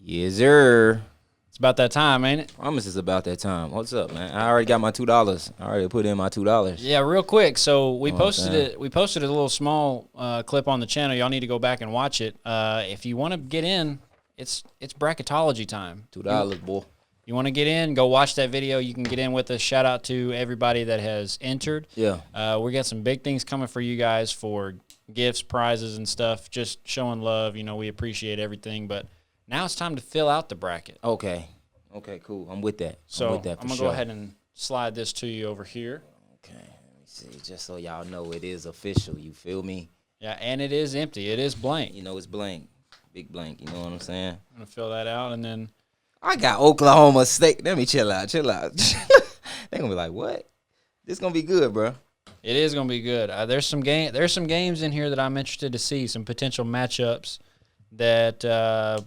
Yes, sir. It's about that time, ain't it? Promise it's about that time. What's up, man? I already got my $2. I already put in my $2. Yeah, real quick. So we posted it. We posted a little small clip on the channel. Y'all need to go back and watch it. If you want to get in, it's bracketology time. $2, boy. You want to get in? Go watch that video. You can get in with us. Shout out to everybody that has entered. Yeah. We got some big things coming for you guys for gifts, prizes, and stuff. Just showing love. You know, we appreciate everything. But now it's time to fill out the bracket. Okay, cool. I'm with that. So I'm going to go ahead and slide this to you over here. Okay, let me see. Just so y'all know it is official. You feel me? Yeah, and it is empty. It is blank. You know, it's blank. Big blank. You know what I'm saying? I'm going to fill that out, and then I got Oklahoma State. Let me chill out. They're going to be like, what? This going to be good, bro. It is going to be good. There's some games in here that I'm interested to see, some potential matchups that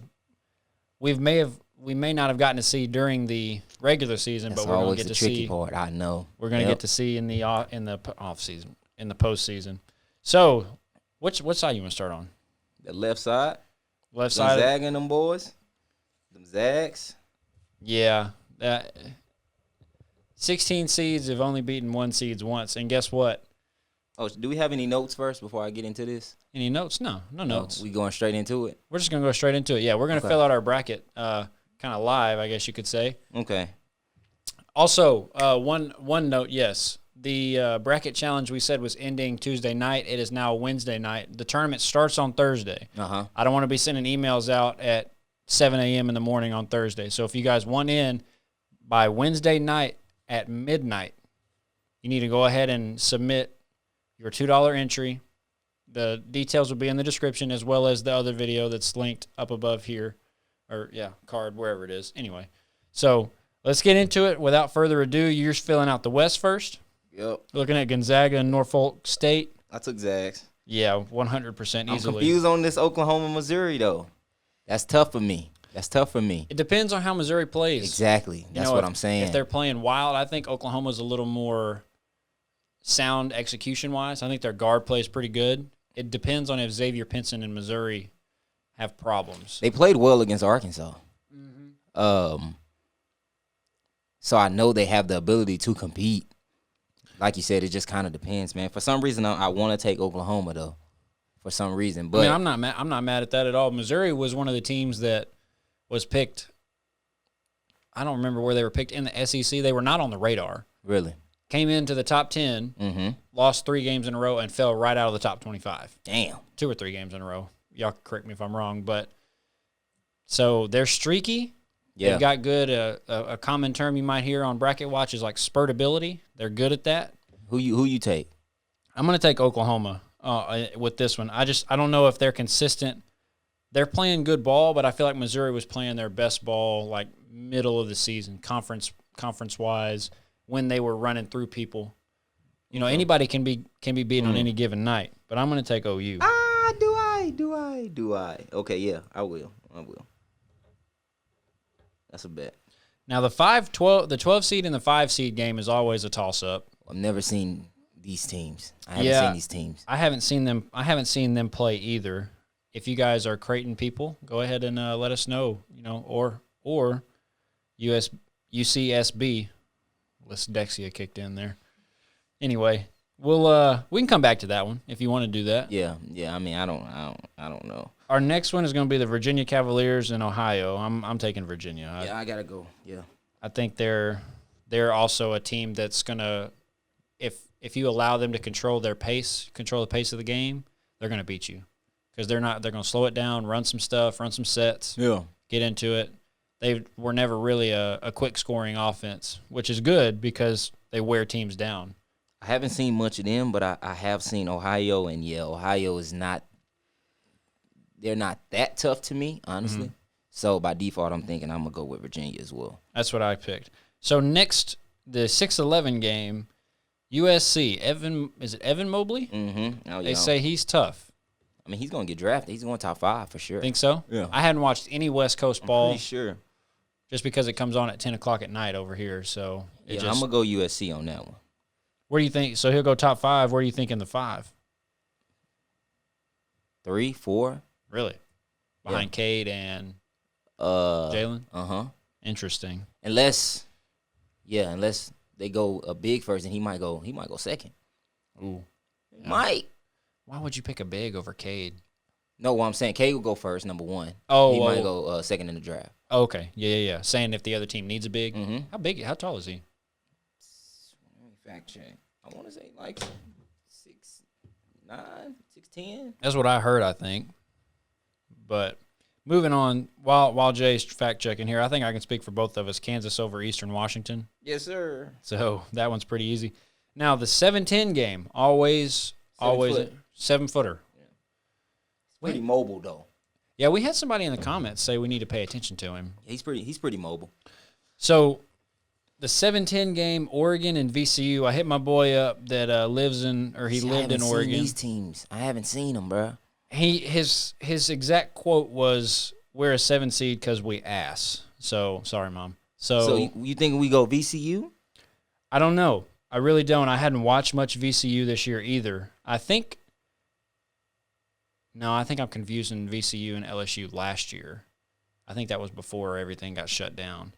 we may not have gotten to see during the regular season, but we're going to get to see. That's always the tricky part. I know. We're going to get to see in the off season, in the postseason. So, what side you want to start on? The left side. Left side. Zags and them boys. Them Zags. Yeah. 16 seeds have only beaten 1 seeds once, and guess what? Oh, do we have any notes first before I get into this? Any notes? No notes. We going straight into it? We're just going to go straight into it. Yeah, we're going to fill out our bracket kind of live, I guess you could say. Okay. Also, one note, yes. The bracket challenge we said was ending Tuesday night. It is now Wednesday night. The tournament starts on Thursday. Uh-huh. I don't want to be sending emails out at 7 a.m. in the morning on Thursday. So if you guys want in by Wednesday night at midnight, you need to go ahead and submit your $2 entry. The details will be in the description as well as the other video that's linked up above here. Card, wherever it is. Anyway, so let's get into it. Without further ado, you're filling out the West first. Yep. Looking at Gonzaga and Norfolk State. I took Zags. Yeah, 100% easily. I'm confused on this Oklahoma-Missouri, though. That's tough for me. It depends on how Missouri plays. Exactly. That's what I'm saying. If they're playing wild, I think Oklahoma's a little more sound execution-wise. I think their guard plays pretty good. It depends on if Xavier Pinson and Missouri have problems. They played well against Arkansas. Mm-hmm. So I know they have the ability to compete. Like you said, it just kind of depends, man. For some reason, I want to take Oklahoma, though. For some reason. But I'm not mad at that at all. Missouri was one of the teams that was picked. I don't remember where they were picked in the SEC. They were not on the radar. Really? Came into the top 10, lost 3 games in a row, and fell right out of the top 25. Damn. 2 or 3 games in a row. Y'all correct me if I'm wrong. But so they're streaky. Yeah. They've got good, a common term you might hear on Bracket Watch is like spurtability. They're good at that. Who you take? I'm going to take Oklahoma with this one. I don't know if they're consistent. They're playing good ball, but I feel like Missouri was playing their best ball like middle of the season, conference-wise, when they were running through people. You know, anybody can be beaten on any given night, but I'm going to take OU. Do I? Okay, yeah, I will. That's a bet. Now, the 12 seed and the 5 seed game is always a toss-up. I've never seen these teams. I haven't seen these teams. I haven't seen them play either. If you guys are Creighton people, go ahead and let us know. You know, or UCSB. Unless Dexia kicked in there. Anyway, we can come back to that one if you want to do that. Yeah. I mean, I don't know. Our next one is going to be the Virginia Cavaliers in Ohio. I'm taking Virginia. I gotta go. Yeah. I think they're also a team that's gonna, if you allow them to control the pace of the game, they're gonna beat you because they're gonna slow it down, run some stuff, run some sets, get into it. They were never really a quick scoring offense, which is good because they wear teams down. I haven't seen much of them, but I have seen Ohio, and Ohio is not. They're not that tough to me, honestly. Mm-hmm. So by default, I'm thinking I'm gonna go with Virginia as well. That's what I picked. So next, the 6-11 game, USC. Evan Mobley? Mm-hmm. They say he's tough. I mean, he's gonna get drafted. He's going top 5 for sure. Think so? Yeah. I hadn't watched any West Coast ball. Pretty sure. Just because it comes on at 10 o'clock at night over here, so I'm gonna go USC on that one. Where do you think? So he'll go top 5. Where do you think in the 5? 3, 4. Really? Behind Cade and Jalen? Uh-huh. Interesting. Unless they go a big first, and he might go second. Ooh. Yeah. Might. Why would you pick a big over Cade? No, what I'm saying, Cade will go first, number one. Oh, he might go second in the draft. Okay, yeah. Saying if the other team needs a big. Mm-hmm. How tall is he? Let me fact check. I want to say like 6'9", 6'10". That's what I heard, I think. But moving on, while Jay's fact checking here, I think I can speak for both of us. Kansas over Eastern Washington. Yes, sir. So that one's pretty easy. Now the 7-10 game, always 7-footer. Yeah. Pretty mobile though. Yeah, we had somebody in the comments say we need to pay attention to him. He's pretty mobile. So the 7-10 game, Oregon and VCU. I hit my boy up that lived in Oregon. Seen these teams, I haven't seen them, bro. His exact quote was, "We're a 7 seed because we ass." So sorry, Mom. So you think we go VCU? I don't know. I really don't. I hadn't watched much VCU this year either. I think I'm confusing VCU and LSU last year. I think that was before everything got shut down.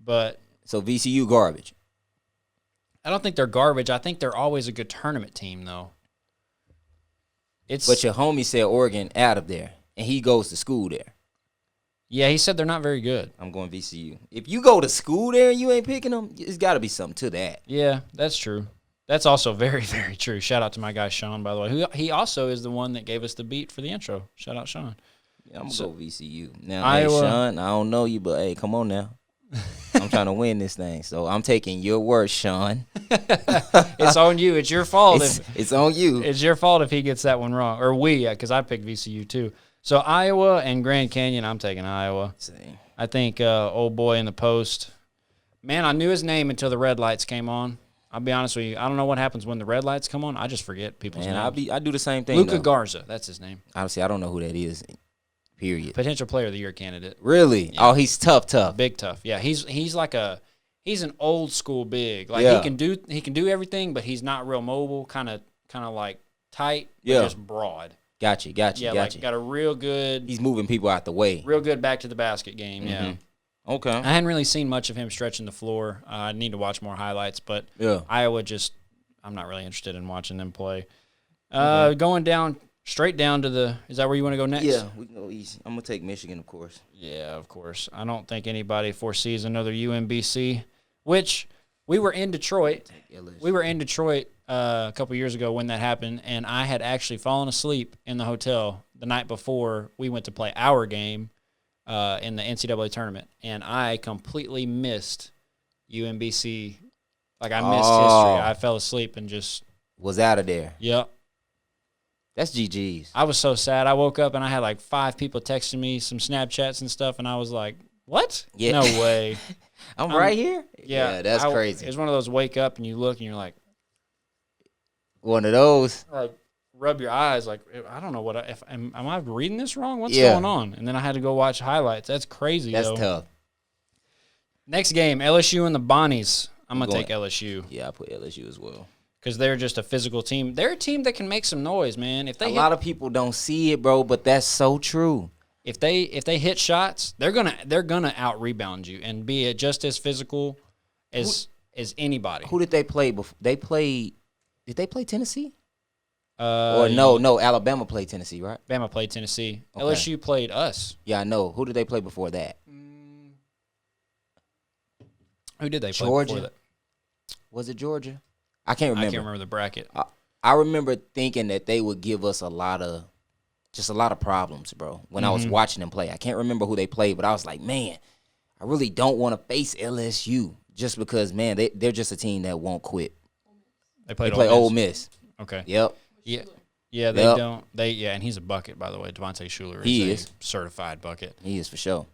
But so VCU garbage. I don't think they're garbage. I think they're always a good tournament team, though. But your homie said Oregon out of there, and he goes to school there. Yeah, he said they're not very good. I'm going VCU. If you go to school there and you ain't picking them, it's got to be something to that. Yeah, that's true. That's also very, very true. Shout out to my guy Sean, by the way. He also is the one that gave us the beat for the intro. Shout out, Sean. Yeah, I'm going to go VCU. Now, hey, Sean, I don't know you, but, hey, come on now. I'm trying to win this thing, so I'm taking your word, Sean. It's on you. It's your fault. It's on you. It's your fault if he gets that one wrong. Or because I picked VCU too. So Iowa and Grand Canyon, I'm taking Iowa. Same. I think old boy in the post. Man, I knew his name until the red lights came on. I'll be honest with you. I don't know what happens when the red lights come on. I just forget people's names. I do the same thing. Luca Garza, that's his name. Honestly, I don't know who that is. Period. Potential player of the year candidate. Really? Yeah. Oh, he's tough. Big tough. Yeah, he's an old school big. Like he can do everything, but he's not real mobile. Kind of like tight, but just broad. Gotcha. Yeah, got a real good. He's moving people out the way. Real good back to the basket game. Mm-hmm. Yeah. Okay. I hadn't really seen much of him stretching the floor. I need to watch more highlights, but Iowa I'm not really interested in watching them play. Going down. Straight down to is that where you want to go next? Yeah, we can go easy. I'm going to take Michigan, of course. Yeah, of course. I don't think anybody foresees another UMBC, which we were in Detroit. We were in Detroit a couple years ago when that happened, and I had actually fallen asleep in the hotel the night before we went to play our game in the NCAA tournament, and I completely missed UMBC. Like, I missed history. I fell asleep and just was out of there. Yep. That's GG's. I was so sad. I woke up and I had like 5 people texting me some Snapchats and stuff, and I was like, what? Yeah. No way. I'm right here? Yeah, that's crazy. It's one of those wake up and you look and you're like. One of those. Like, rub your eyes like, I don't know what am I reading this wrong? What's going on? And then I had to go watch highlights. That's crazy, That's tough. Next game, LSU and the Bonnies. I'm going to take LSU. Yeah, I put LSU as well. Because they're just a physical team. They're a team that can make some noise, man. If they a lot of people don't see it, bro, but that's so true. If they hit shots, they're gonna out rebound you and be just as physical as anybody. Who did they play before? Did they play Tennessee? Or no, Alabama played Tennessee, right? Alabama played Tennessee. Okay. LSU played us. Yeah, I know. Who did they play before that? Who did they play Georgia? before that? Was it Georgia? I can't remember. I can't remember the bracket. I remember thinking that they would give us a lot of problems, bro, when I was watching them play. I can't remember who they played, but I was like, man, I really don't want to face LSU just because, man, they're just a team that won't quit. They play Ole Miss. Okay. Yep. Yeah, they don't. And he's a bucket, by the way. Devontae Shuler is a certified bucket. He is for sure.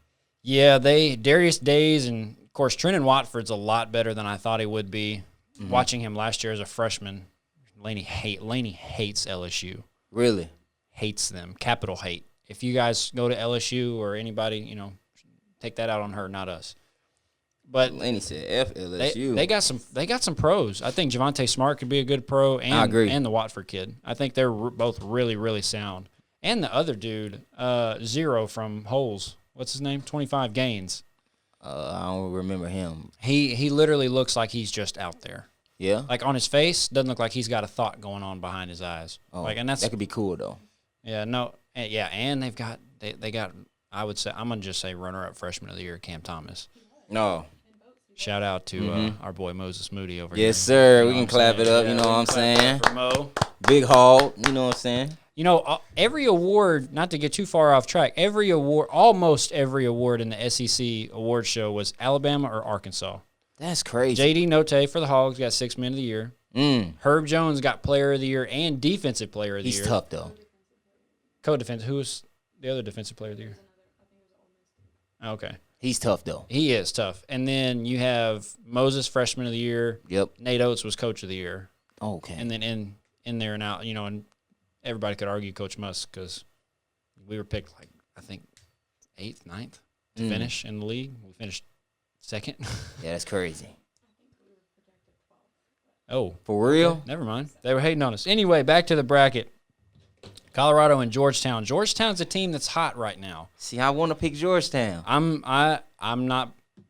Yeah, Darius Days and, of course, Trenton Watford's a lot better than I thought he would be. Watching him last year as a freshman, Laney hates LSU. Really? Hates them. Capital hate. If you guys go to LSU or anybody, take that out on her, not us. But Laney said F LSU. They got some pros. I think Javonte Smart could be a good pro, and I agree. And the Watford kid. I think they're both really, really sound. And the other dude, Zero from Holes. What's his name? 25 Gaines. I don't remember him. He literally looks like he's just out there. Yeah? Like on his face, doesn't look like he's got a thought going on behind his eyes. Oh, and that's that could be cool, though. Yeah, no, yeah, and they got. I would say I'm gonna just say runner-up freshman of the year, Cam Thomas. No. Shout out to our boy Moses Moody over here. Yes, sir. You know We can what I'm clap saying? it up. Yeah, You know we what I'm can clap saying? it up for Mo. Big haul. You know what I'm saying? You know, every award, not to get too far off track, almost every award in the SEC award show was Alabama or Arkansas. That's crazy. J.D. Notae for the Hogs got 6 Men of the Year. Herb Jones got Player of the Year and Defensive Player of the Year. He's tough, though. Co-defensive. Who was the other Defensive Player of the Year? Okay. He's tough, though. He is tough. And then you have Moses, Freshman of the Year. Yep. Nate Oates was Coach of the Year. Okay. And then in there and out, and everybody could argue Coach Musk because we were picked, like, I think, 8th, 9th to finish in the league. We finished 2nd. Yeah, that's crazy. Oh. For real? Never mind. They were hating on us. Anyway, back to the bracket. Colorado and Georgetown. Georgetown's a team that's hot right now. See, I want to pick Georgetown. I'm not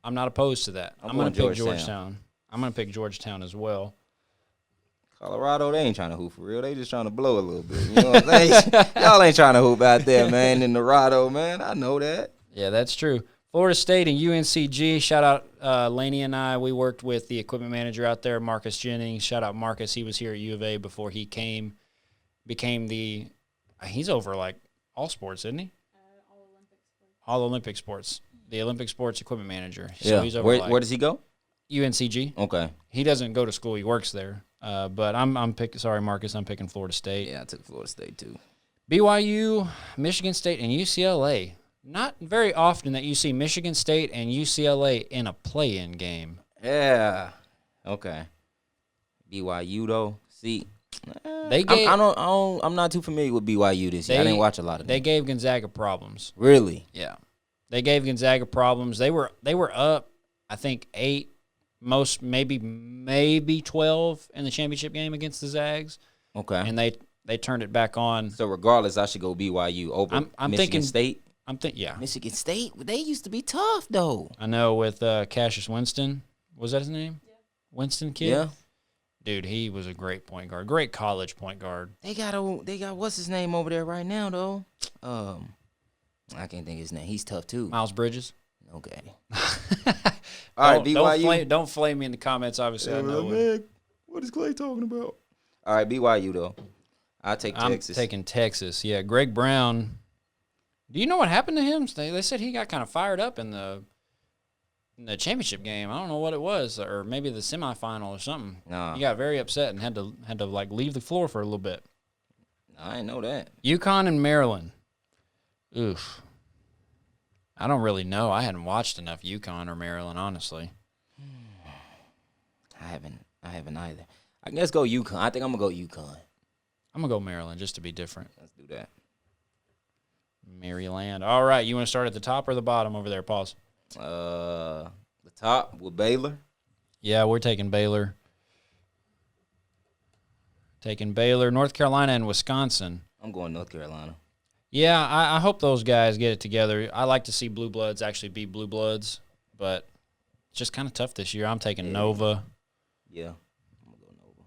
opposed to that. I'm going to pick Georgetown. I'm going to pick Georgetown as well. Colorado, they ain't trying to hoop for real. They just trying to blow a little bit. You know what I'm saying? Y'all ain't trying to hoop out there, man, in Dorado, man. I know that. Yeah, that's true. Florida State and UNCG. Shout out Laney and I. We worked with the equipment manager out there, Marcus Jennings. Shout out Marcus. He was here at U of A before he became the he's over like all sports, isn't he? All Olympic sports. The Olympic sports equipment manager. So Yeah. he's over Where does he go? UNCG. Okay. He doesn't go to school. He works there. But I'm picking. Sorry, Marcus. I'm picking Florida State. Yeah, I took Florida State too. BYU, Michigan State, and UCLA. Not very often that you see Michigan State and UCLA in a play-in game. Yeah. Okay. BYU though. See, They gave. I'm not too familiar with BYU this year. I didn't watch a lot of They them. gave Gonzaga problems. Really? Yeah, they gave Gonzaga problems. They were up, I think 8, most maybe 12 in the championship game against the Zags. Okay. And they turned it back on. So regardless, I should go BYU over I'm Michigan thinking State. Yeah. Michigan State, they used to be tough though. I know with Cassius Winston. Was that his name? Yeah. Winston kid? Yeah. Dude, he was a great point guard. Great college point guard. They got what's his name over there right now though? I can't think of his name. He's tough too. Miles Bridges. Okay. All right, BYU. Don't flame me in the comments. Obviously, I know. Man, what is Clay talking about? All right, BYU though. I'll take Texas. I'm taking Texas. Yeah, Greg Brown. Do you know what happened to him? They said he got kind of fired up in the championship game. I don't know what it was, or maybe the semifinal or something. Nah. He got very upset and had to like leave the floor for a little bit. I didn't know that. Uconn and Maryland. Oof. I don't really know. I hadn't watched enough Uconn or Maryland, honestly. I haven't either. I guess go Uconn. I think I'm gonna go Uconn. I'm gonna go Maryland just to be different. Let's do that. Maryland. All right, you want to start at the top or the bottom over there? Pause. The top with Baylor. Yeah, we're taking Baylor. North Carolina and Wisconsin. I'm going North Carolina. Yeah, I hope those guys get it together. I like to see Blue Bloods actually be Blue Bloods, but it's just kind of tough this year. I'm taking Nova. Yeah, I'm going to go Nova.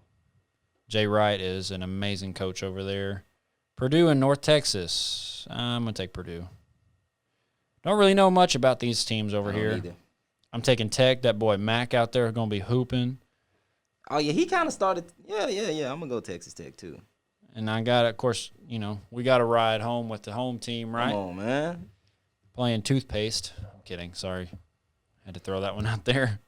Jay Wright is an amazing coach over there. Purdue and North Texas. I'm going to take Purdue. Don't really know much about these teams over here. Either. I'm taking Tech. That boy Mac out there going to be hooping. Oh, yeah, he kind of started. Yeah. I'm going to go Texas Tech, too. And I got, of course, we got to ride home with the home team, right? Come on, man. Playing toothpaste. I'm kidding. Sorry. Had to throw that one out there.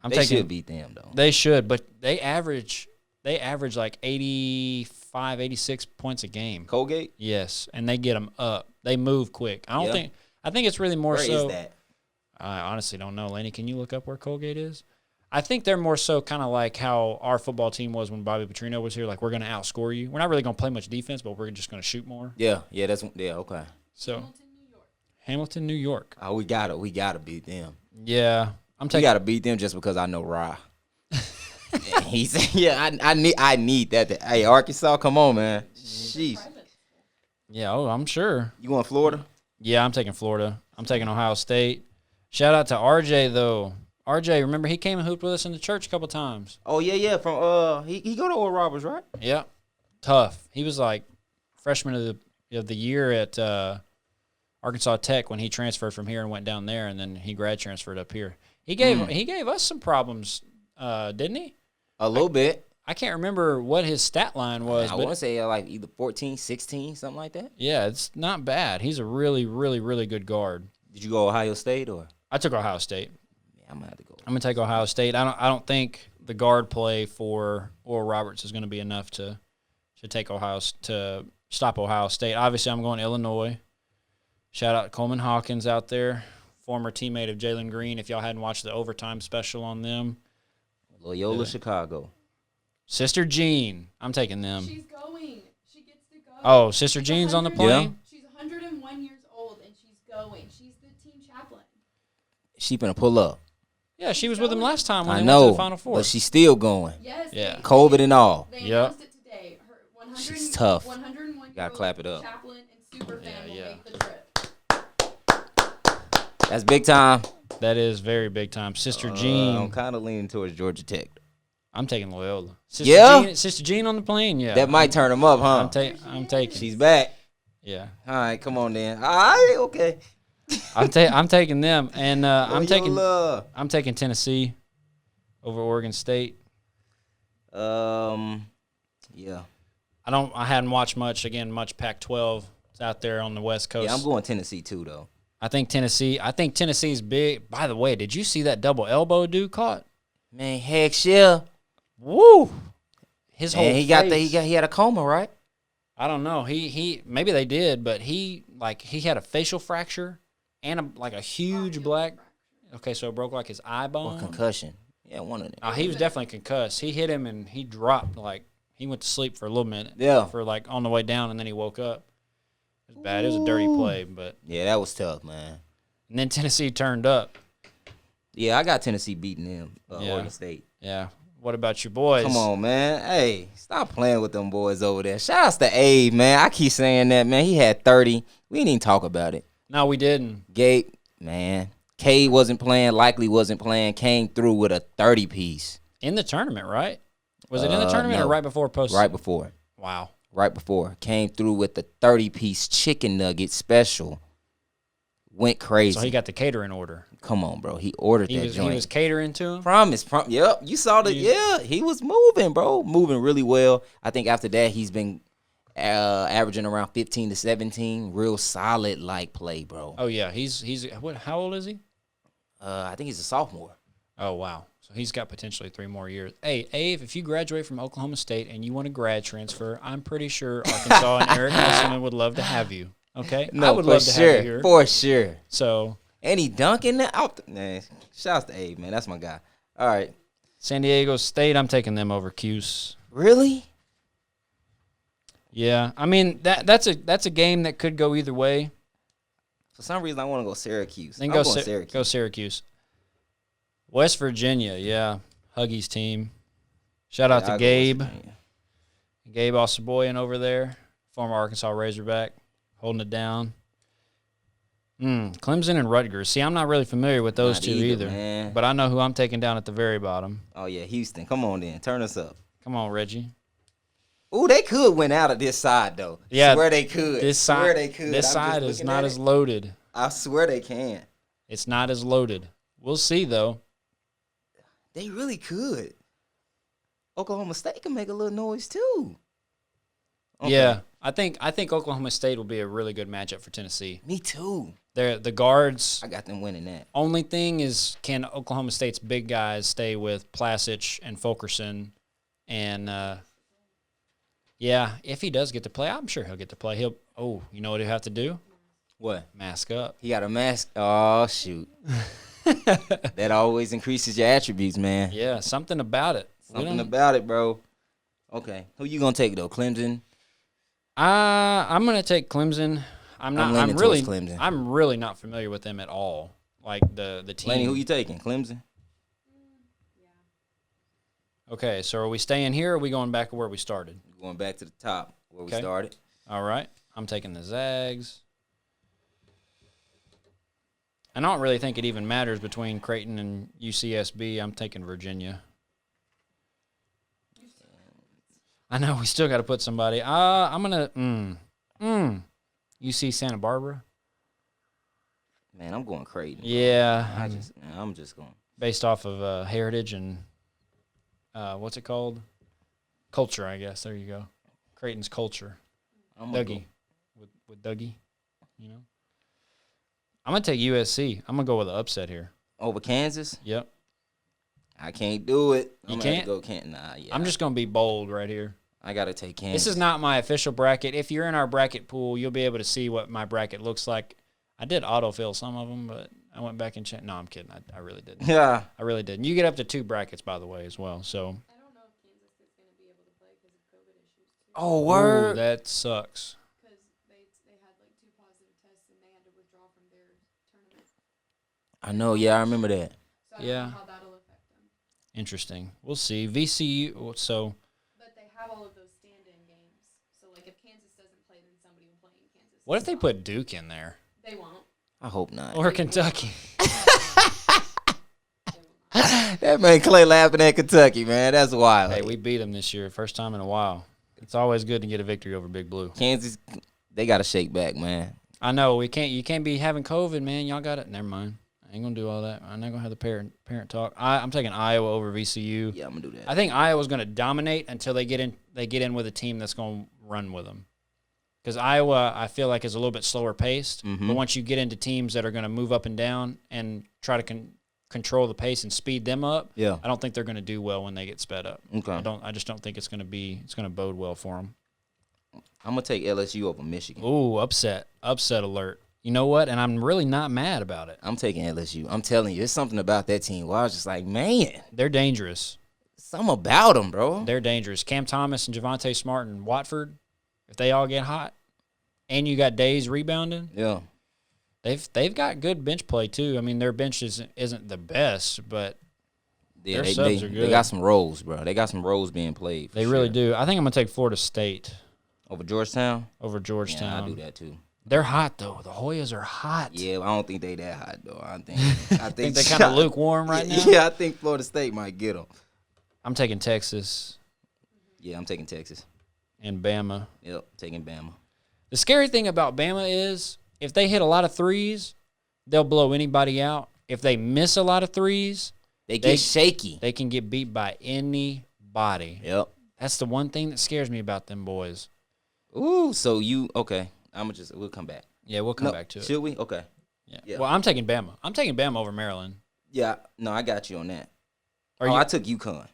They should beat them, though. They should, but they average like 85, 86 points a game. Colgate? Yes, and they get them up. They move quick. I think it's really more Where so. is that? I honestly don't know. Laney, can you look up where Colgate is? I think they're more so kind of like how our football team was when Bobby Petrino was here. Like, we're going to outscore you. We're not really going to play much defense, but we're just going to shoot more. Yeah, okay. So, Hamilton, New York. Oh, we gotta beat them. Yeah, I'm We taking. gotta beat them just because I know Ra. He said, "Yeah, I need that." Hey, Arkansas, come on, man. Sheesh. Yeah, I'm sure. You want Florida? Yeah, I'm taking Florida. I'm taking Ohio State. Shout out to RJ though. RJ, remember he came and hooped with us in the church a couple times. Oh yeah. From he go to Oral Roberts, right? Yeah, tough. He was like freshman of the year at Arkansas Tech when he transferred from here and went down there, and then he grad transferred up here. He gave us some problems, didn't he? A little bit. I can't remember what his stat line was. I want to say like either 14, 16, something like that. Yeah, it's not bad. He's a really, really, really good guard. Did you go Ohio State or? I took Ohio State. Yeah, I'm gonna have to go. I'm gonna take Ohio State. I don't think the guard play for Oral Roberts is going to be enough to stop Ohio State. Obviously, I'm going Illinois. Shout out to Coleman Hawkins out there, former teammate of Jalen Green. If y'all hadn't watched the overtime special on them, Loyola Chicago. Sister Jean, I'm taking them. She's going. She gets to go. Oh, Sister Jean's on the plane? She's 101 years old, and she's going. She's the team chaplain. She finna pull up. Yeah, she was with him last time when I they know, went to the Final Four. but she's still going. Yes. Yeah. COVID and all. They Yep. announced it today. Her 100, She's tough. 101 Gotta clap it up. chaplain and super fan will Yeah. make the trip. That's big time. That is very big time. Sister Jean, I'm kind of leaning towards Georgia Tech. I'm taking Loyola. Sister Yeah? Jean, Sister Jean on the plane, yeah. That might turn them up, huh? I'm taking. She's back. Yeah, All right, come on then. All right, okay. I'm taking them, and I'm Loyola. taking Tennessee over Oregon State. Yeah. I hadn't watched much Pac-12 out there on the West Coast. Yeah, I'm going Tennessee too, though. I think Tennessee's big. By the way, did you see that double elbow dude caught? Man, heck yeah. Woo! His whole And he had a coma, right? I don't know. He maybe they did, but he had a facial fracture and a huge black. Okay, so it broke like his eye Or bone. concussion. Yeah, one of them. Oh, he was definitely concussed. He hit him and he dropped he went to sleep for a little minute. Yeah. For on the way down, and then he woke up. It was bad. It was a dirty play, but Yeah, that was tough, man. and then Tennessee turned up. Yeah, I got Tennessee beating them, Yeah. Oregon State. Yeah. What about your boys? Come on, man. Hey, stop playing with them boys over there. Shout out to Abe, man. I keep saying that, man. He had 30. We didn't even talk about it. No, we didn't. Gabe, man. Cade wasn't playing, likely wasn't playing, came through with a 30-piece. In the tournament, right? Was it in the tournament no. or right before post? Right before. Wow. Right before. Came through with the 30-piece chicken nugget special. Went crazy. So he got the catering order. Come on, bro. He ordered that joint. He was catering to him. Promise. Yep. You saw the. Yeah, he was moving, bro. Moving really well. I think after that, he's been averaging around 15 to 17. Real solid play, bro. Oh yeah, he's what? How old is he? I think he's a sophomore. Oh wow, so he's got potentially 3 more years. Hey, Ave, if you graduate from Oklahoma State and you want a grad transfer, I'm pretty sure Arkansas and Eric Musselman would love to have you. Okay, No, I would for love to sure. have you here. For sure. So And he dunking that out. Man, shouts to Abe, man. That's my guy. All right. San Diego State, I'm taking them over Cuse. Really? Yeah, I mean that's a game that could go either way. For some reason, I want to go Syracuse. Then I'm go going Syracuse. Go Syracuse. West Virginia, yeah, Huggy's team. Shout out Yeah, to I'll go Gabe. West Virginia. Gabe Osaboyan over there, former Arkansas Razorback, holding it down. Clemson and Rutgers. See, I'm not really familiar with those Not two either, either, man. but I know who I'm taking down at the very bottom. Oh, yeah, Houston. Come on, then. Turn us up. Come on, Reggie. Ooh, they could win out of this side, though. Yeah, Swear they could. This Swear side, they could. this I'm side just is looking not at as it. loaded. I swear they can. It's not as loaded. We'll see though. They really could. Oklahoma State can make a little noise, too. Okay. Yeah, I think Oklahoma State will be a really good matchup for Tennessee. Me, too. The guards. I got them winning that. Only thing is, can Oklahoma State's big guys stay with Plasich and Fulkerson? And, yeah, if he does get to play, I'm sure he'll get to play. You know what he'll have to do? What? Mask up. He got a mask. Oh, shoot. That always increases your attributes, man. Yeah, something about it. Something about it, bro. Okay. Who you going to take, though? Clemson? I'm going to take Clemson. I'm leaning towards Clemson. I'm really not familiar with them at all. Like the team. Laney, who you taking? Clemson? Okay, so are we staying here or are we going back to where we started? Going back to the top where we Okay. started. All right. I'm taking the Zags. I don't really think it even matters between Creighton and UCSB. I'm taking Virginia. I know we still got to put somebody. I'm gonna UC Santa Barbara. Man, I'm going Creighton. Yeah, I'm just going based off of heritage and what's it called? Culture, I guess. There you go. Creighton's culture. Dougie with Dougie, you know. I'm gonna take USC. I'm gonna go with an upset here over Kansas. Yep. I can't do it. You can't? Go Kansas. Nah, yeah. I'm just gonna be bold right here. I gotta take Kansas. This is not my official bracket. If you're in our bracket pool, you'll be able to see what my bracket looks like. I did autofill some of them, but I went back and checked. No, I'm kidding. I really didn't. Yeah. I really didn't. You get up to 2 brackets, by the way, as well. So. I don't know if Kansas is going to be able to play because of COVID issues, too. Oh, word. Ooh, that sucks. Because they had like 2 positive tests and they had to withdraw from their tournament. I know. Yeah, I remember that. So I don't know how that'll affect them. Interesting. We'll see. VCU. So. But they have all of those stand-in games. So like if Kansas doesn't play, then somebody will play in Kansas. What if they put Duke in there? They won't. I hope not. Or Kentucky. That man Clay laughing at Kentucky, man. That's wild. Hey, we beat them this year. First time in a while. It's always good to get a victory over Big Blue. Kansas, they got to shake back, man. I know. You can't be having COVID, man. Y'all got it. Never mind. I ain't going to do all that. I'm not going to have the parent talk. I'm taking Iowa over VCU. Yeah, I'm going to do that. I think Iowa's going to dominate until they get in with a team that's going to run with them. Because Iowa, I feel like, is a little bit slower paced. Mm-hmm. But once you get into teams that are going to move up and down and try to control the pace and speed them up, yeah, I don't think they're going to do well when they get sped up. Okay. I just don't think it's going to bode well for them. I'm going to take LSU over Michigan. Ooh, upset alert. You know what? And I'm really not mad about it. I'm taking LSU. I'm telling you, there's something about that team where I was just like, man. They're dangerous. Something about them, bro. They're dangerous. Cam Thomas and Javonte Smart and Watford, if they all get hot, and you got Days rebounding, yeah, they've got good bench play too. I mean, their bench isn't the best, but yeah, their subs are good. They got some roles, bro. They got some roles being played. They really do. I think I'm gonna take Florida State over Georgetown. Yeah, I do that too. They're hot though. The Hoyas are hot. Yeah, I don't think they that hot though. I think they're kind of lukewarm right now. Yeah, I think Florida State might get them. I'm taking Texas. Yeah, I'm taking Texas. And Bama. Yep, taking Bama. The scary thing about Bama is if they hit a lot of threes, they'll blow anybody out. If they miss a lot of threes, they get shaky. They can get beat by anybody. Yep. That's the one thing that scares me about them boys. Ooh, so okay. We'll come back. Yeah, we'll come back to it. Should we? Okay. Yeah. Well, I'm taking Bama. I'm taking Bama over Maryland. Yeah. No, I got you on that. I took UConn.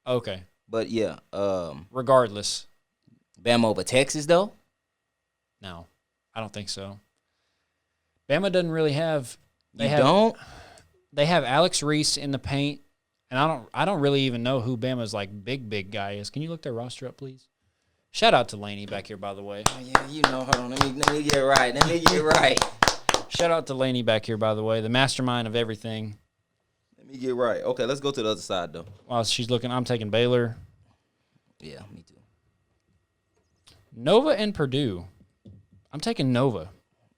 Okay. But yeah. Regardless. Bama over Texas though? No, I don't think so. Bama doesn't really have. They have Alex Reese in the paint, and I don't really even know who Bama's like big guy is. Can you look their roster up, please? Shout out to Laney back here, by the way. Oh yeah, you know. Hold on, let me get right. Shout out to Laney back here, by the way, the mastermind of everything. Let me get right. Okay, let's go to the other side though. While she's looking, I'm taking Baylor. Yeah, me too. Nova and Purdue. I'm taking Nova.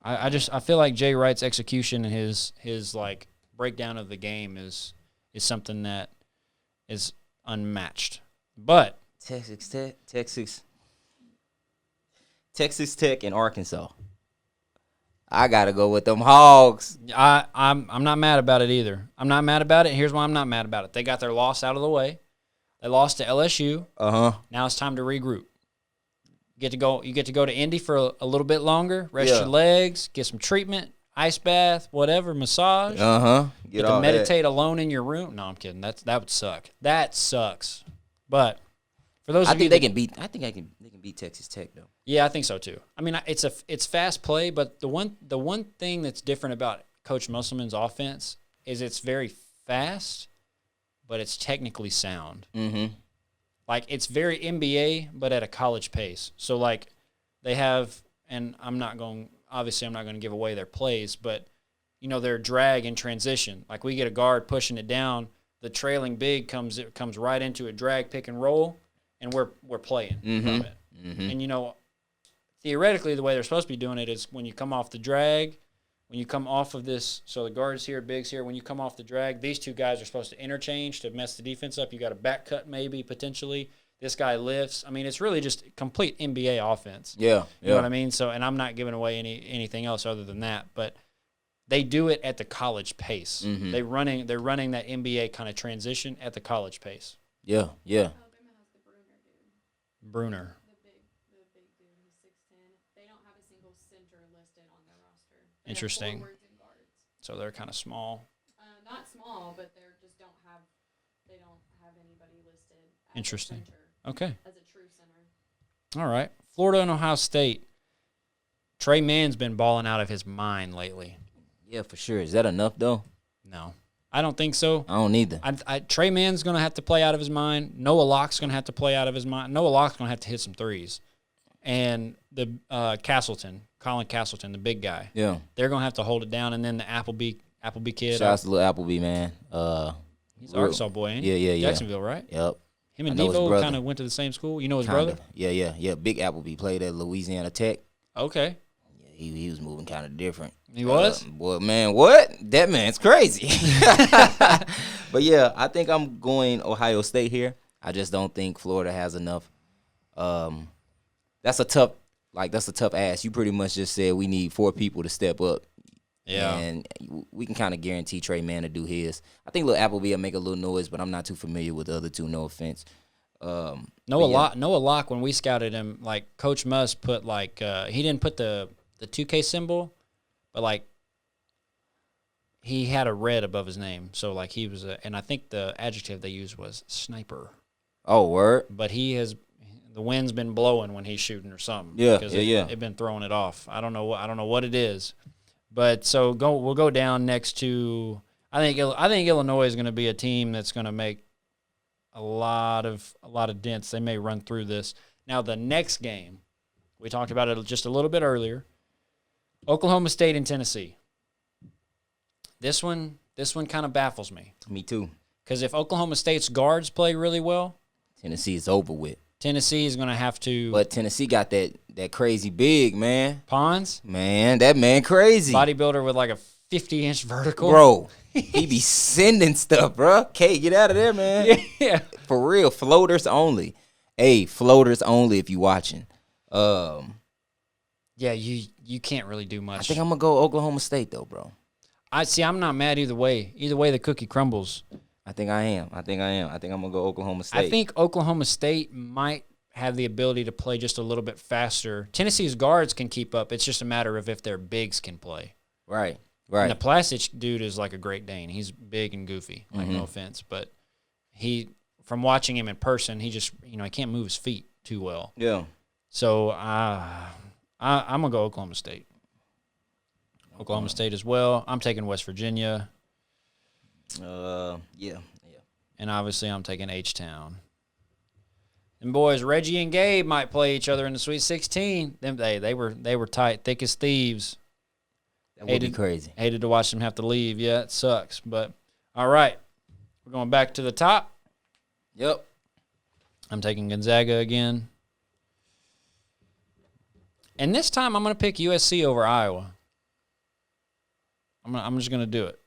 I feel like Jay Wright's execution and his like breakdown of the game is something that is unmatched. But Texas Tech and Arkansas. I gotta go with them Hogs. I'm not mad about it either. I'm not mad about it. Here's why I'm not mad about it. They got their loss out of the way. They lost to LSU. Now it's time to regroup. You get to go to Indy for a little bit longer, rest your legs, get some treatment, ice bath, whatever, massage. Get to meditate alone in your room. No, I'm kidding. That would suck. That sucks. But for those of you they can beat Texas Tech though. Yeah, I think so too. I mean, it's fast play, but the one thing that's different about Coach Musselman's offense is it's very fast, but it's technically sound. Mm-hmm. Like, it's very NBA, but at a college pace. So, like, they have, and I'm not going to give away their plays, but, you know, their drag and transition. Like, we get a guard pushing it down, the trailing big comes right into a drag, pick, and roll, and we're playing from it. Mm-hmm. And, you know, theoretically, the way they're supposed to be doing it is when you come off the drag, when you come off of this, so the guard's here, big's here. When you come off the drag, these two guys are supposed to interchange to mess the defense up. You got a back cut maybe, potentially. This guy lifts. I mean, it's really just complete NBA offense. Yeah. You know what I mean? So, and I'm not giving away anything else other than that, but they do it at the college pace. Mm-hmm. They're running that NBA kind of transition at the college pace. Yeah. Alabama has the Bruner. the big dude who's 6'10". They don't have a single center listed on their roster. They have Interesting. forwards and guards. So they're kind of small. Not small, but they don't have anybody listed as Interesting. a center, Okay. as a true center. All right. Florida and Ohio State. Trey Mann's been balling out of his mind lately. Yeah, for sure. Is that enough, though? No, I don't think so. I don't either. Trey Mann's going to have to play out of his mind. Noah Locke's going to have to play out of his mind. Noah Locke's going to have to hit some threes. And the Colin Castleton, the big guy. Yeah. They're going to have to hold it down. And then the Appleby kid. Shout out to little Appleby, man. He's an Arkansas boy, ain't he? Yeah. Jacksonville, right? Yep. Him and I know his Devo brother. kind of went to the same school. You know his Kinda. brother? Yeah. Big Appleby played at Louisiana Tech. Okay. Yeah, he was moving kind of different. He was? Boy, man, what? That man's crazy. But yeah, I think I'm going Ohio State here. I just don't think Florida has enough. That's a tough ask. You pretty much just said we need 4 people to step up. Yeah. And we can kind of guarantee Trey Mann to do his. I think little Appleby will make a little noise, but I'm not too familiar with the other two, no offense. Noah Locke, when we scouted him, like Coach Muss put he didn't put the 2K symbol, but like he had a red above his name. So like he was and I think the adjective they used was sniper. Oh, word. But the wind's been blowing when he's shooting or something. Yeah, because yeah. It's been throwing it off. I don't know what it is. But so we'll go down next to I think Illinois is going to be a team that's going to make a lot of dents. They may run through this. Now the next game, we talked about it just a little bit earlier. Oklahoma State and Tennessee. This one kind of baffles me. Me too. Because if Oklahoma State's guards play really well, Tennessee is over with. Tennessee is going to have to. But Tennessee got that crazy big, man. Pons? Man, that man crazy. Bodybuilder with like a 50-inch vertical. Bro, he be sending stuff, bro. K, get out of there, man. Yeah. For real, floaters only. Hey, floaters only if you watching. Yeah, you can't really do much. I think I'm going to go Oklahoma State, though, bro. I'm not mad either way. Either way, the cookie crumbles. I think I am. I think I'm going to go Oklahoma State. I think Oklahoma State might have the ability to play just a little bit faster. Tennessee's guards can keep up. It's just a matter of if their bigs can play. Right. And the Plastic dude is like a Great Dane. He's big and goofy. Like, no offense. But from watching him in person, he just, he can't move his feet too well. Yeah. So I'm going to go Oklahoma State. Oklahoma State as well. I'm taking West Virginia. Yeah. And obviously I'm taking H-Town. And boys, Reggie and Gabe might play each other in the Sweet 16. They were tight, thick as thieves. That would be crazy. Hated to watch them have to leave. Yeah, it sucks. But all right, we're going back to the top. Yep. I'm taking Gonzaga again. And this time I'm going to pick USC over Iowa. I'm just going to do it.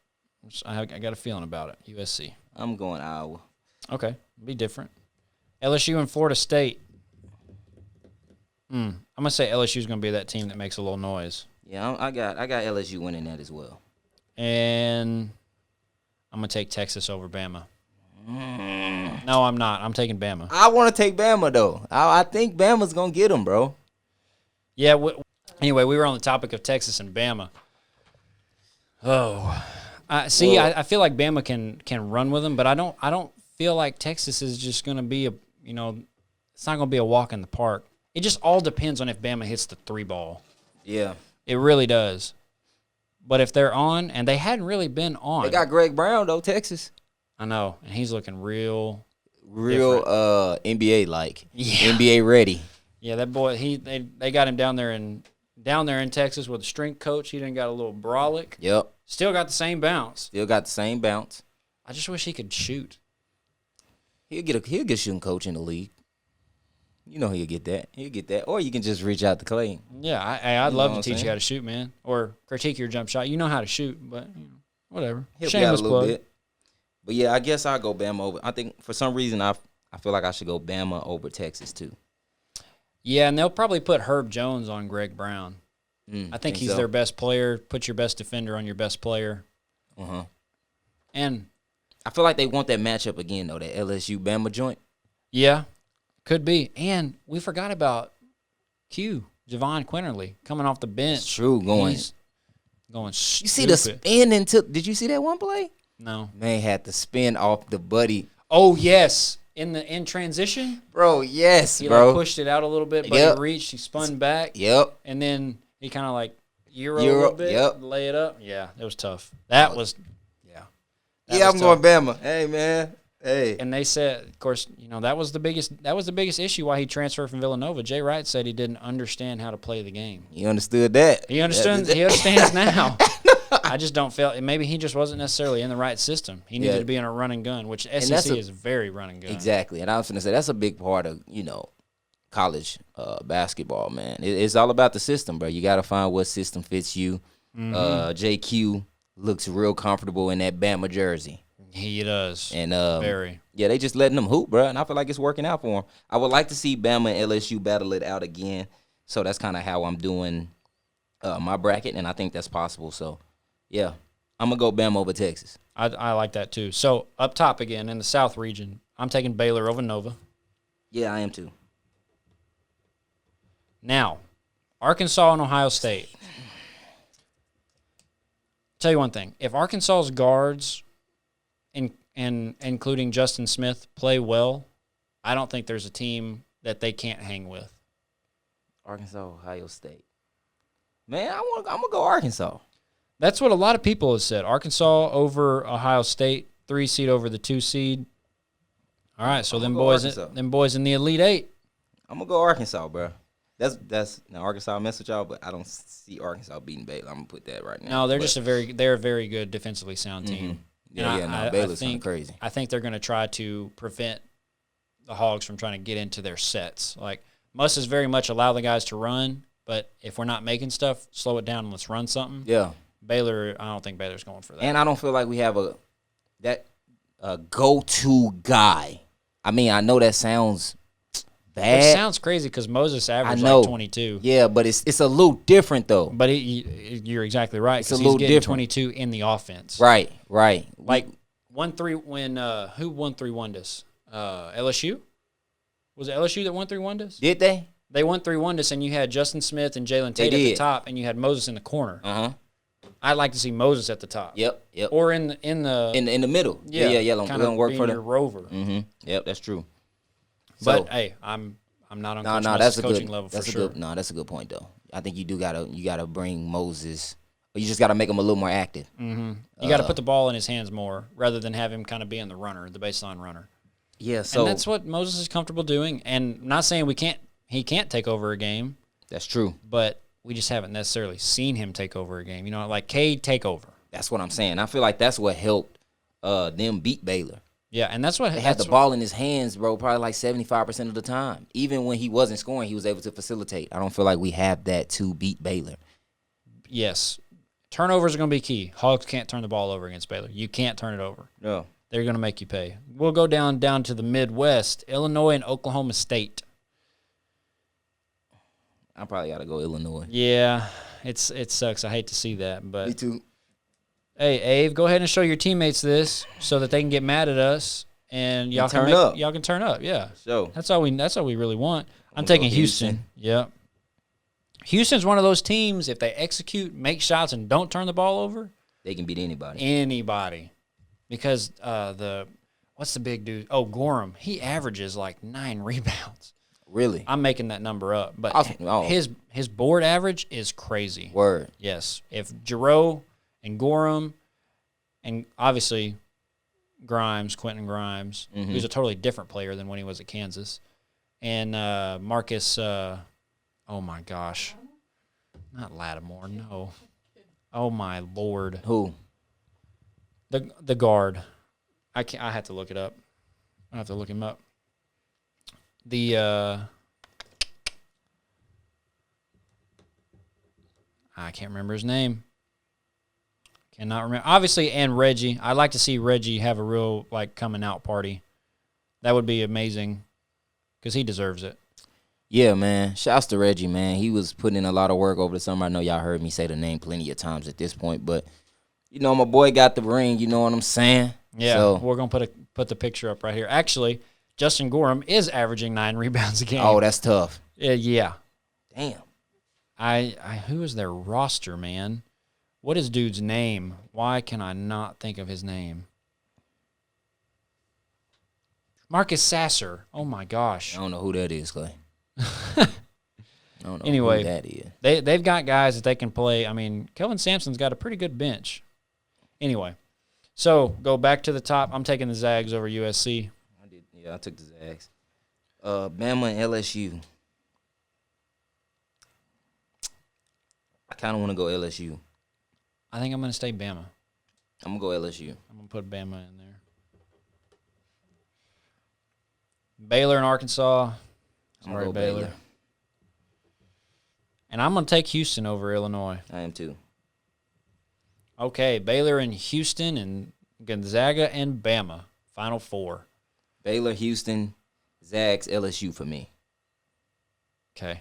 I got a feeling about it. USC. I'm going Iowa. Okay, be different. LSU and Florida State. I'm gonna say LSU is gonna be that team that makes a little noise. Yeah, I got LSU winning that as well. And I'm gonna take Texas over Bama. No, I'm not. I'm taking Bama. I want to take Bama though. I think Bama's gonna get them, bro. Yeah. Anyway, we were on the topic of Texas and Bama. Oh. I feel like Bama can run with them, but I don't feel like Texas is just going to be it's not going to be a walk in the park. It just all depends on if Bama hits the 3 ball. Yeah. It really does. But if they're on, and they hadn't really been on. They got Greg Brown though, Texas. I know, and he's looking real NBA like. Yeah. NBA ready. Yeah, that boy, they got him down there in Texas with a strength coach. He done got a little brolic. Yep. Still got the same bounce. Still got the same bounce. I just wish he could shoot. He'll get a shooting coach in the league. You know he'll get that. He'll get that. Or you can just reach out to Clay. Yeah, I'd You love know to what I'm teach saying? you how to shoot, man, or critique your jump shot. You know how to shoot, but whatever. Help you out a Shameless little plug. bit. But yeah, I guess I'll go Bama over. I think for some reason I feel like I should go Bama over Texas too. Yeah, and they'll probably put Herb Jones on Greg Brown. I think he's so. their best player. Put your best defender on your best player. Uh-huh. And I feel like they want that matchup again though, that LSU Bama joint. yeah, could be. And we forgot about Javon Quinterly, coming off the bench. It's true, going. He's going stupid. You see the spin into? Did you see that one play? No. Man had to spin off the buddy. Oh, yes. In transition, Bro, yes, he bro. like pushed it out a little bit, but Yep. he reached, he spun back, Yep. and then he kind of like Euro a little bit, yep. lay it up. Yeah, it was tough. That was I'm was going tough. Bama. Hey, man. Hey. And they said, of course, that was the biggest issue why he transferred from Villanova. Jay Wright said he didn't understand how to play the game. You understood that. He understands. He understands now. I just don't feel. Maybe he just wasn't necessarily in the right system. He needed to be in a run and gun, which SEC is very run and gun. Exactly. And I was going to say, that's a big part of, college basketball, man. It's all about the system, bro. You got to find what system fits you. JQ looks real comfortable in that Bama jersey. He does. And very. Yeah, they just letting them hoop, bro. And I feel like it's working out for them. I would like to see Bama and LSU battle it out again. So that's kind of how I'm doing my bracket, and I think that's possible. So, yeah, I'm going to go Bama over Texas. I like that too. So up top again in the South region, I'm taking Baylor over Nova. Yeah, I am too. Now, Arkansas and Ohio State. Tell you one thing: if Arkansas's guards, and including Justin Smith, play well, I don't think there's a team that they can't hang with. Arkansas, Ohio State. Man, I'm gonna go Arkansas. That's what a lot of people have said. Arkansas over Ohio State, 3 seed over the 2 seed. All right, so them boys in the Elite Eight. I'm gonna go Arkansas, bro. That's now Arkansas. I mess with y'all, but I don't see Arkansas beating Baylor. I'm gonna put that right now. No, they're a very good defensively sound team. Baylor's kind of crazy. I think they're going to try to prevent the Hogs from trying to get into their sets. Like, Muss is very much allow the guys to run, but if we're not making stuff, slow it down and let's run something. Yeah. Baylor, I don't think Baylor's going for that. And I don't feel like we have a go-to guy. I mean, I know that sounds bad. It sounds crazy because Moses averaged like 22. Yeah, but it's a little different though. But you're exactly right because a he's little getting different. 22 in the offense. Right. Like 1-3 when who won 3-1 this? LSU? Was it LSU that won 3-1 this? Did they? They won 3-1 this, and you had Justin Smith and Jalen Tate at the top, and you had Moses in the corner. I'd like to see Moses at the top. Yep. Or in the middle. Yeah. Kind of work being for your rover. Yep, that's true. But hey, I'm not on Coach Moses' coaching level for sure. That's a good point though. I think you gotta bring Moses, but you just gotta make him a little more active. You got to put the ball in his hands more rather than have him kind of being the runner, the baseline runner. Yeah, so and that's what Moses is comfortable doing. And I'm not saying he can't take over a game. That's true. But we just haven't necessarily seen him take over a game. Like Cade take over. That's what I'm saying. I feel like that's what helped them beat Baylor. Yeah, and that's what they had the ball in his hands, bro, probably like 75% of the time. Even when he wasn't scoring, he was able to facilitate. I don't feel like we have that to beat Baylor. Yes. Turnovers are going to be key. Hogs can't turn the ball over against Baylor. You can't turn it over. No. They're going to make you pay. We'll go down to the Midwest, Illinois and Oklahoma State. I probably got to go Illinois. Yeah, it sucks. I hate to see that, but me too. Hey, Ave, go ahead and show your teammates this so that they can get mad at us and y'all can y'all can turn up. Yeah, so that's all we really want. I'm taking Houston. Yep. Houston's one of those teams. If they execute, make shots, and don't turn the ball over, they can beat anybody. Anybody, because what's the big dude? Oh, Gorham. He averages like 9 rebounds. Really? I'm making that number up, but his board average is crazy. Word. Yes. If Giroux and Gorham and obviously Quentin Grimes, who's a totally different player than when he was at Kansas, and Marcus, oh my gosh, not Lattimore, no. Oh my Lord. Who? The guard. I have to look it up. I have to look him up. The I can't remember his name. Cannot remember. Obviously, and Reggie. I'd like to see Reggie have a real, coming out party. That would be amazing because he deserves it. Yeah, man. Shouts to Reggie, man. He was putting in a lot of work over the summer. I know y'all heard me say the name plenty of times at this point, but, my boy got the ring. You know what I'm saying? Yeah, so, we're going to put the picture up right here. Actually, Justin Gorham is averaging 9 rebounds a game. Oh, that's tough. Yeah. Damn. Who is their roster, man? What is dude's name? Why can I not think of his name? Marcus Sasser. Oh, my gosh. I don't know who that is, Clay. I don't know who that is. They've got guys that they can play. I mean, Kelvin Sampson's got a pretty good bench. Anyway, so go back to the top. I'm taking the Zags over USC. I took the Zags. Bama and LSU. I kind of want to go LSU. I think I'm going to stay Bama. I'm going to go LSU. I'm going to put Bama in there. Baylor and Arkansas. Sorry, go Baylor. And I'm going to take Houston over Illinois. I am too. Okay, Baylor and Houston and Gonzaga and Bama. Final 4. Baylor, Houston, Zags, LSU for me. Okay.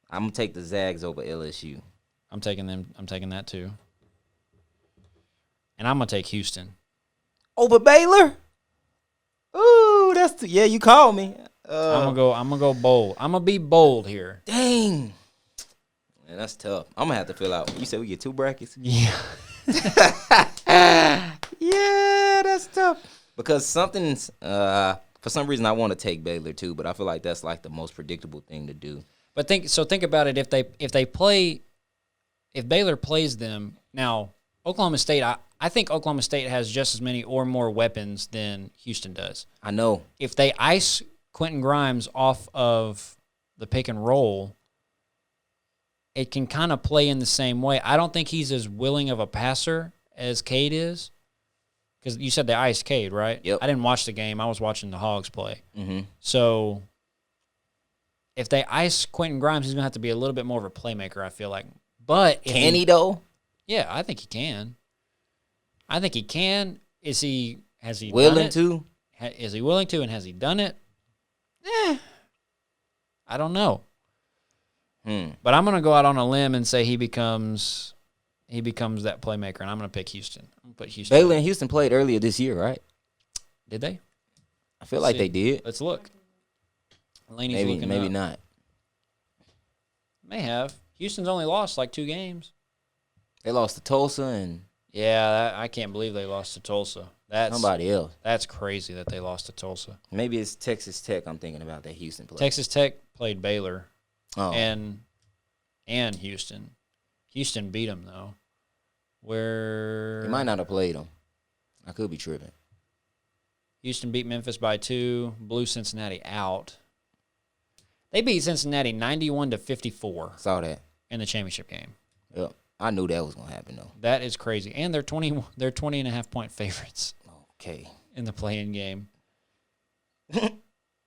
I'm going to take the Zags over LSU. I'm taking them. I'm taking that too. And I'm going to take Houston. Over Baylor? Ooh, yeah, you called me. I'm gonna go bold. I'm gonna be bold here. Dang. Man, that's tough. I'm gonna have to fill out. You said we get 2 brackets? Yeah. Yeah, that's tough. Because something's for some reason I want to take Baylor too, but I feel like that's the most predictable thing to do. But think about it. If Baylor plays them now, Oklahoma State. I think Oklahoma State has just as many or more weapons than Houston does. I know. If they ice Quentin Grimes off of the pick and roll, it can kind of play in the same way. I don't think he's as willing of a passer as Cade is. Because you said they iced Cade, right? Yep. I didn't watch the game. I was watching the Hogs play. Mm-hmm. So if they ice Quentin Grimes, he's going to have to be a little bit more of a playmaker, I feel like. But can he though? Yeah, I think he can. I think he can. Has he willing done it? Is he willing to, and has he done it? I don't know. But I'm going to go out on a limb and say he becomes that playmaker, and I'm going to pick Houston. I'm going to put Houston. Baylor and Houston played earlier this year, right? Did they? I feel like they did. Let's look. Maybe not. May have. Houston's only lost 2 games. They lost to Tulsa and I can't believe they lost to Tulsa. That's somebody else. That's crazy that they lost to Tulsa. Maybe it's Texas Tech. I'm thinking about that Houston play. Texas Tech played Baylor, and Houston. Houston beat them though. They might not have played them. I could be tripping. Houston beat Memphis by 2. Blew Cincinnati out. They beat Cincinnati 91-54. Saw that in the championship game. Yep. I knew that was gonna happen though. That is crazy. And they're 20.5 point favorites. Okay. In the play-in game.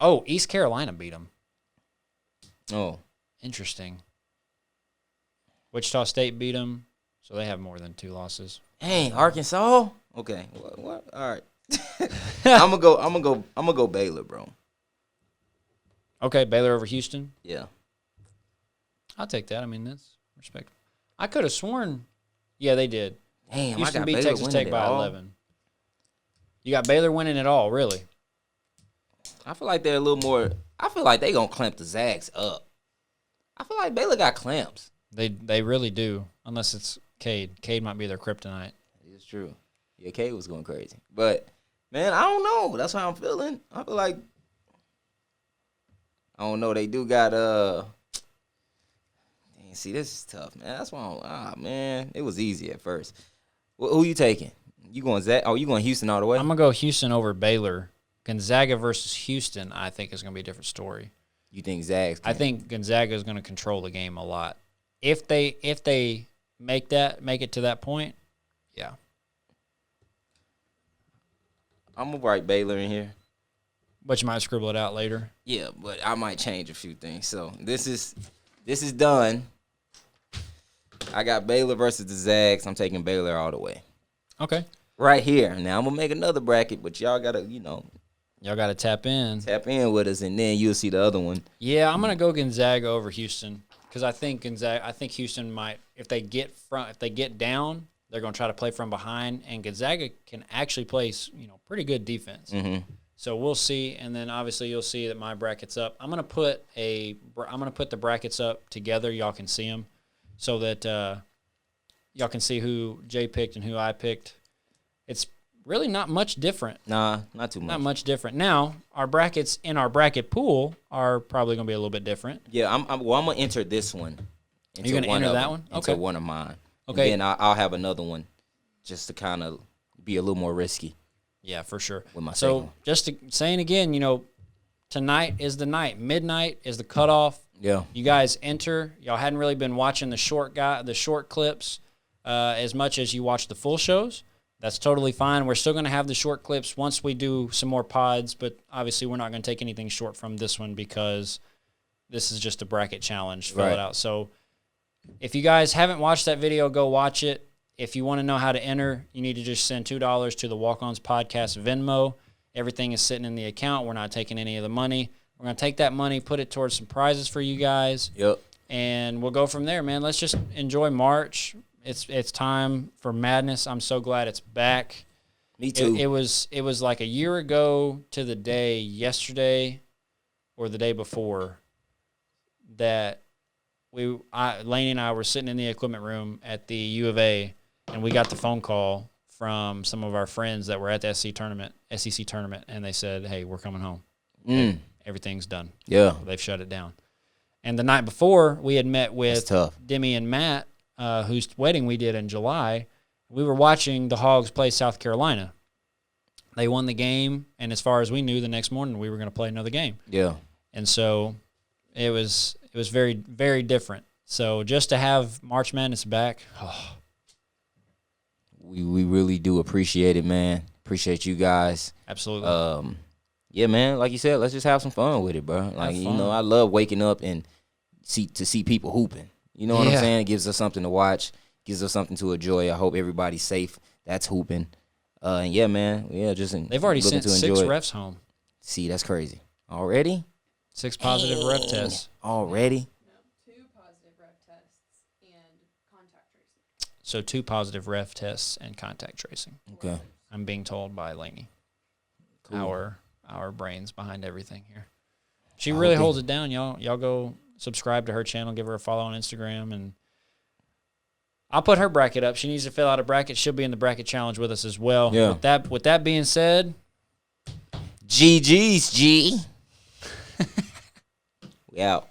Oh, East Carolina beat them. Oh. Interesting. Wichita State beat them, so they have more than 2 losses. Hey, Arkansas? Okay. What? All right. I'm gonna go Baylor, bro. Okay, Baylor over Houston? Yeah. I'll take that. I mean, that's respectable. I could have sworn. Yeah, they did. Damn, Houston I got beat Baylor Texas winning Tech by it all. 11. You got Baylor winning it all, really? I feel like they're a little more. I feel like they gonna clamp the Zags up. I feel like Baylor got clamps. They really do, unless it's Cade. Cade might be their kryptonite. It's true. Yeah, Cade was going crazy, but man, I don't know. That's how I'm feeling. I feel like I don't know. They do got See, this is tough, man. That's why man, it was easy at first. Who you taking? You going Zach? Oh, you going Houston all the way? I'm gonna go Houston over Baylor. Gonzaga versus Houston, I think, is gonna be a different story. You think Zags? I think Gonzaga is gonna control the game a lot. If they make it to that point, yeah. I'm gonna write Baylor in here. But you might scribble it out later. Yeah, but I might change a few things. So this is done. I got Baylor versus the Zags. I'm taking Baylor all the way. Okay. Right here. Now, I'm going to make another bracket, but y'all got to, Y'all got to tap in. tap in with us, and then you'll see the other one. Yeah, I'm going to go Gonzaga over Houston because I think Houston might, if they get down, they're going to try to play from behind, and Gonzaga can actually play, pretty good defense. Mm-hmm. So we'll see, and then obviously you'll see that my bracket's up. I'm gonna put the brackets up together. Y'all can see them, so that y'all can see who Jay picked and who I picked. It's really not much different. Nah, not too much. Not much different. Now our brackets in our bracket pool are probably gonna be a little bit different. Yeah, I'm gonna enter this one. You're gonna enter that one? Into Okay. one of mine. Okay. And then I'll have another one, just to kind of be a little more risky. Yeah, for sure. With my so second. just saying again, tonight is the night. Midnight is the cutoff. Yeah. You guys enter. Y'all hadn't really been watching the short clips as much as you watch the full shows. That's totally fine. We're still going to have the short clips once we do some more pods, but obviously we're not going to take anything short from this one because this is just a bracket challenge. Fill it out. So if you guys haven't watched that video, go watch it. If you want to know how to enter, you need to just send $2 to the Walk-Ons Podcast Venmo. Everything is sitting in the account. We're not taking any of the money. We're going to take that money, put it towards some prizes for you guys. Yep. And we'll go from there, man. Let's just enjoy March. It's time for madness. I'm so glad it's back. Me too. It was like a year ago to the day yesterday or the day before that Lainey and I were sitting in the equipment room at the U of A, and we got the phone call from some of our friends that were at the SEC tournament, and they said, "Hey, we're coming home. Everything's done. Yeah. They've shut it down." And the night before, we had met with tough. Demi and Matt, whose wedding we did in July. We were watching the Hogs play South Carolina. They won the game, and as far as we knew, the next morning we were going to play another game. Yeah. And so it was very, very different. So just to have March Madness back, we really do appreciate it, man. Appreciate you guys. Absolutely. Yeah, man. Like you said, let's just have some fun with it, bro. Like I love waking up and see people hooping. You know what I'm saying? It gives us something to watch. Gives us something to enjoy. I hope everybody's safe. That's hooping. And yeah, man. Yeah, they've already sent 6 refs home. See, that's crazy. Already? 6 positive ref tests. Already? No, 2 positive ref tests and contact tracing. So 2 positive ref tests and contact tracing. Okay. I'm being told by Lainey. Cool. Our brains behind everything here. She really holds it down, y'all. Y'all go subscribe to her channel, give her a follow on Instagram, and I'll put her bracket up. She needs to fill out a bracket. She'll be in the bracket challenge with us as well. Yeah. With that being said, GG's, G. We out.